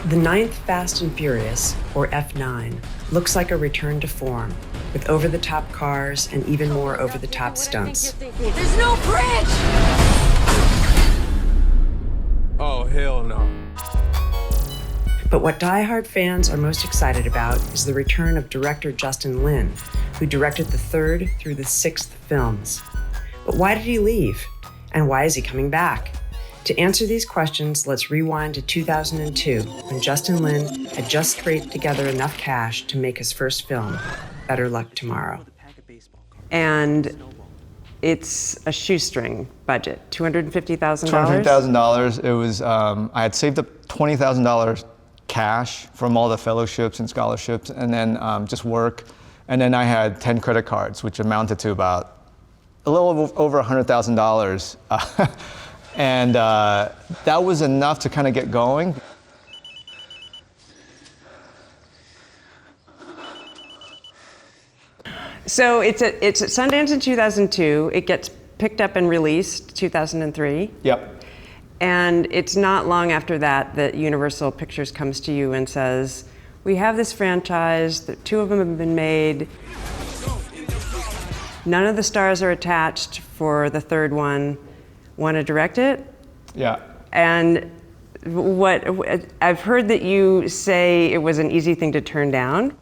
The ninth Fast and Furious, or F9, looks like a return to form, with over-the-top cars and even more over-the-top stunts. There's no bridge! Oh, hell no. But what die-hard fans are most excited about is the return of director Justin Lin, who directed the third through the sixth films. But why did he leave? And why is he coming back? To answer these questions, let's rewind to 2002, when Justin Lin had just scraped together enough cash to make his first film, Better Luck Tomorrow. And it's a shoestring budget, $250,000? $250,000. It was, I had saved up $20,000 cash from all the fellowships and scholarships, and then just work. And then I had 10 credit cards, which amounted to about a little over $100,000. And that was enough to kind of get going. So it's at Sundance in 2002. It gets picked up and released 2003. Yep. And it's not long after that that Universal Pictures comes to you and says, we have this franchise, two of them have been made. None of the stars are attached for the third one. Want to direct it? Yeah. And what I've heard that you say it was an easy thing to turn down.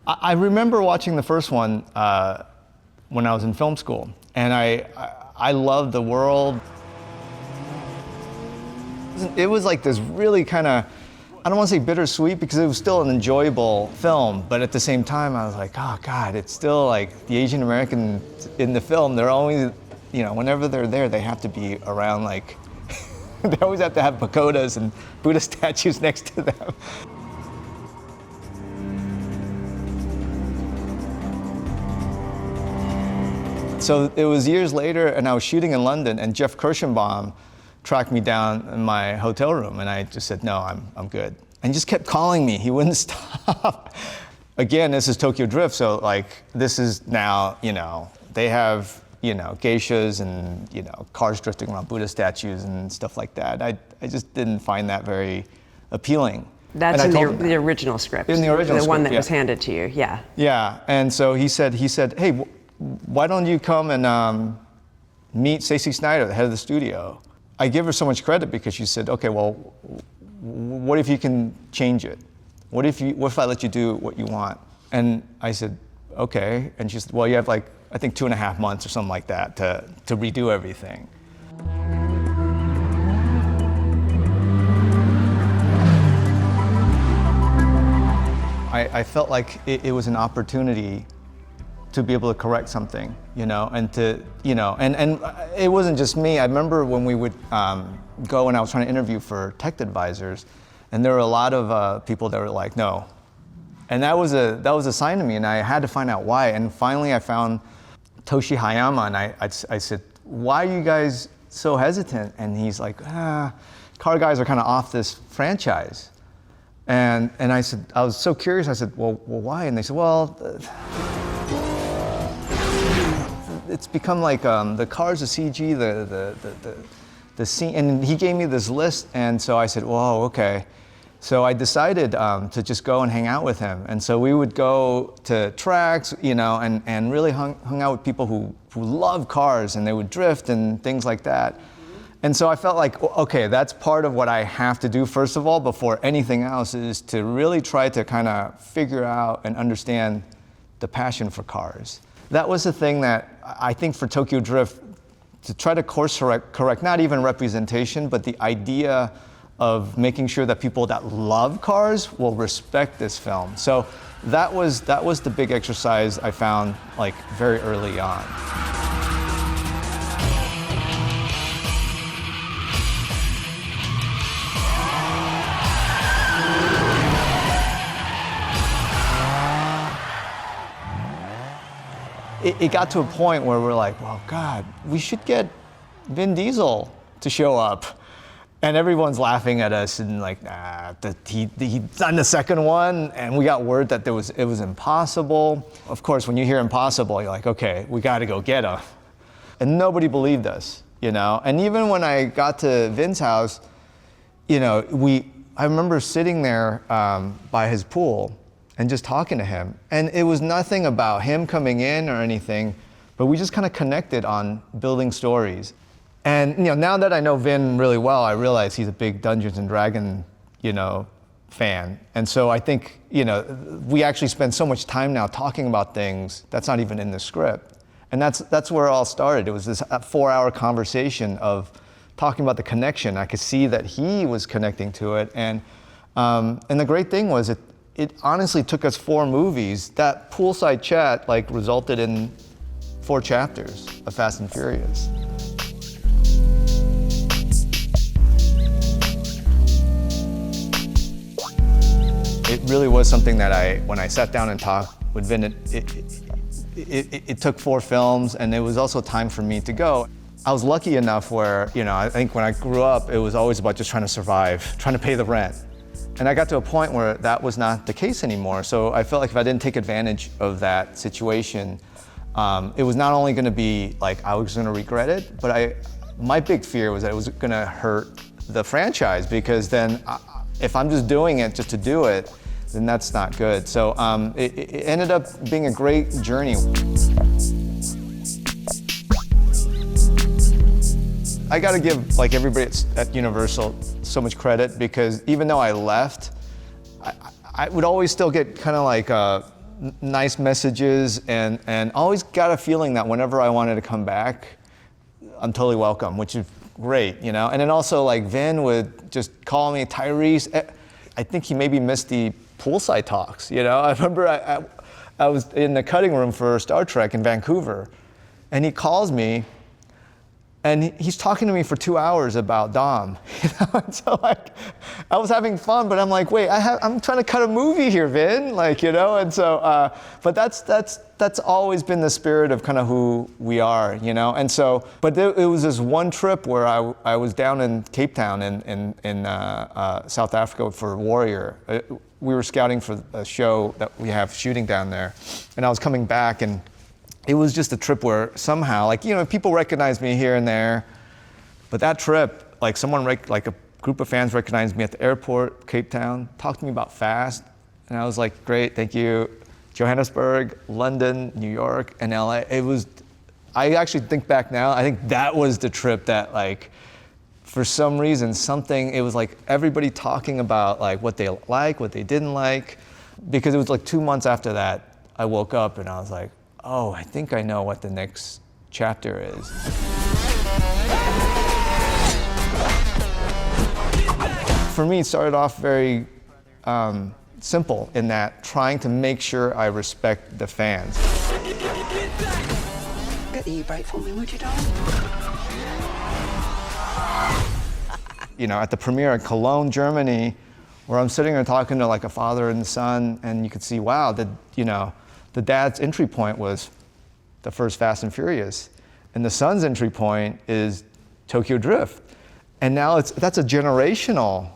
I remember watching the first one when I was in film school, and I loved the world. It was like this really kind of, I don't want to say bittersweet because it was still an enjoyable film, but at the same time I was like, oh God, it's still like the Asian American in the film, they're always, you know, whenever they're there, they have to be around like, they always have to have pagodas and Buddha statues next to them. So it was years later, and I was shooting in London, and Jeff Kirschenbaum tracked me down in my hotel room, and I just said, no, I'm good. And he just kept calling me, he wouldn't stop. Again, this is Tokyo Drift, so like, this is now, you know, they have, you know, geishas and, you know, cars drifting around Buddha statues and stuff like that. I just didn't find that very appealing. That's in the original script. In the original script, the one that yeah. was handed to you, yeah. Yeah, and so he said, hey, why don't you come and meet Stacey Snider, the head of the studio? I give her so much credit because she said, okay, well, what if you can change it? What if I let you do what you want? And I said, okay. And she said, well, you have like, I think 2.5 months or something like that to redo everything. I felt like it was an opportunity to be able to correct something, you know, and to, you know, and it wasn't just me. I remember when we would go and I was trying to interview for tech advisors, and there were a lot of people that were like, no. And that was a sign to me, and I had to find out why. And finally I found Toshi Hayama, and I said, why are you guys so hesitant? And he's like, car guys are kind of off this franchise. And I said, I was so curious, I said, well, why? And they said, well, it's become like the cars, the CG, the scene, and he gave me this list, and so I said, whoa, okay. So I decided to just go and hang out with him, and so we would go to tracks, you know, and really hung out with people who love cars, and they would drift and things like that. And so I felt like, okay, that's part of what I have to do first of all, before anything else, is to really try to kind of figure out and understand the passion for cars. That was the thing that I think for Tokyo Drift, to try to course correct not even representation, but the idea of making sure that people that love cars will respect this film. So that was the big exercise I found like very early on. It got to a point where we're like, well, God, we should get Vin Diesel to show up. And everyone's laughing at us and like, nah, he's done the second one, and we got word that it was impossible. Of course, when you hear impossible, you're like, okay, we got to go get him. And nobody believed us, you know? And even when I got to Vin's house, you know, I remember sitting there by his pool and just talking to him. And it was nothing about him coming in or anything, but we just kind of connected on building stories. And now that I know Vin really well, I realize he's a big Dungeons and Dragons, fan. And so I think, we actually spend so much time now talking about things that's not even in the script. And that's where it all started. It was this 4-hour conversation of talking about the connection. I could see that he was connecting to it. And the great thing was it honestly took us 4 movies. That poolside chat resulted in 4 chapters of Fast and Furious. It really was something that when I sat down and talked with Vin, it took 4 films, and it was also time for me to go. I was lucky enough where, I think when I grew up, it was always about just trying to survive, trying to pay the rent. And I got to a point where that was not the case anymore. So I felt like if I didn't take advantage of that situation, it was not only gonna be I was gonna regret it, but my big fear was that it was gonna hurt the franchise, because then if I'm just doing it just to do it, then that's not good. So it ended up being a great journey. I gotta give everybody at Universal so much credit, because even though I left, I would always still get kind of nice messages, and always got a feeling that whenever I wanted to come back, I'm totally welcome, which is great, And then also Vin would just call me, Tyrese. I think he maybe missed the poolside talks, I remember I was in the cutting room for Star Trek in Vancouver, and he calls me, and he's talking to me for 2 hours about Dom, And so I was having fun, but I'm wait, I'm trying to cut a movie here, Vin, And so, but that's always been the spirit of kind of who we are, And so, but it was this one trip where I was down in Cape Town in South Africa for Warrior. We were scouting for a show that we have shooting down there, and I was coming back, and it was just a trip where somehow, people recognize me here and there, but that trip, a group of fans recognized me at the airport, Cape Town, talked to me about Fast, and I was great, thank you. Johannesburg, London, New York, and LA. I actually think back now, I think that was the trip that for some reason, it was everybody talking about what they what they didn't like, because it was 2 months after that, I woke up and I was oh, I think I know what the next chapter is. For me, it started off very simple in that trying to make sure I respect the fans. Get the e-brake for me, would you, darling? At the premiere in Cologne, Germany, where I'm sitting there talking to a father and son, and you could see, wow, the dad's entry point was the first Fast and Furious, and the son's entry point is Tokyo Drift. And now that's a generational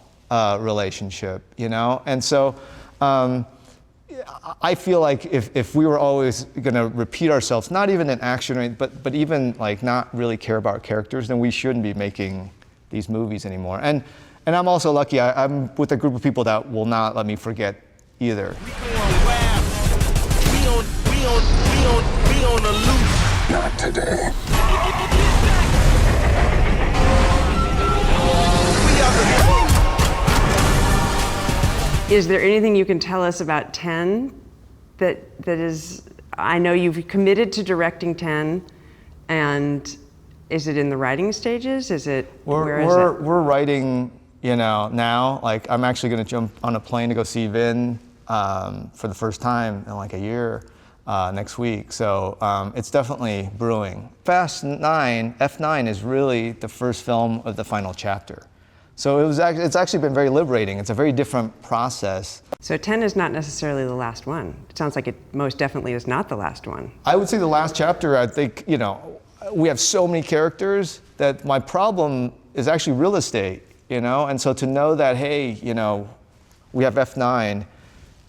relationship, And so I feel if we were always gonna repeat ourselves, not even in action, but even not really care about characters, then we shouldn't be making these movies anymore. And I'm also lucky, I'm with a group of people that will not let me forget either. We on the loose. Not today. Is there anything you can tell us about 10 that is, I know you've committed to directing 10, and is it in the writing stages? Is it, where is it? We're writing, now, I'm actually gonna jump on a plane to go see Vin for the first time in a year next week. So it's definitely brewing. Fast 9, F9 is really the first film of the final chapter. So it's actually been very liberating. It's a very different process. So 10 is not necessarily the last one. It sounds like it most definitely is not the last one. I would say the last chapter, I think, we have so many characters that my problem is actually real estate, And so to know that, hey, we have F9,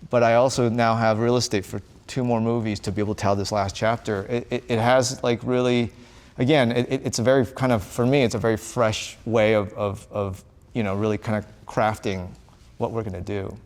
but I also now have real estate for 2 more movies to be able to tell this last chapter. It has really, again, it's a very kind of, for me, it's a very fresh way of really kind of crafting what we're going to do.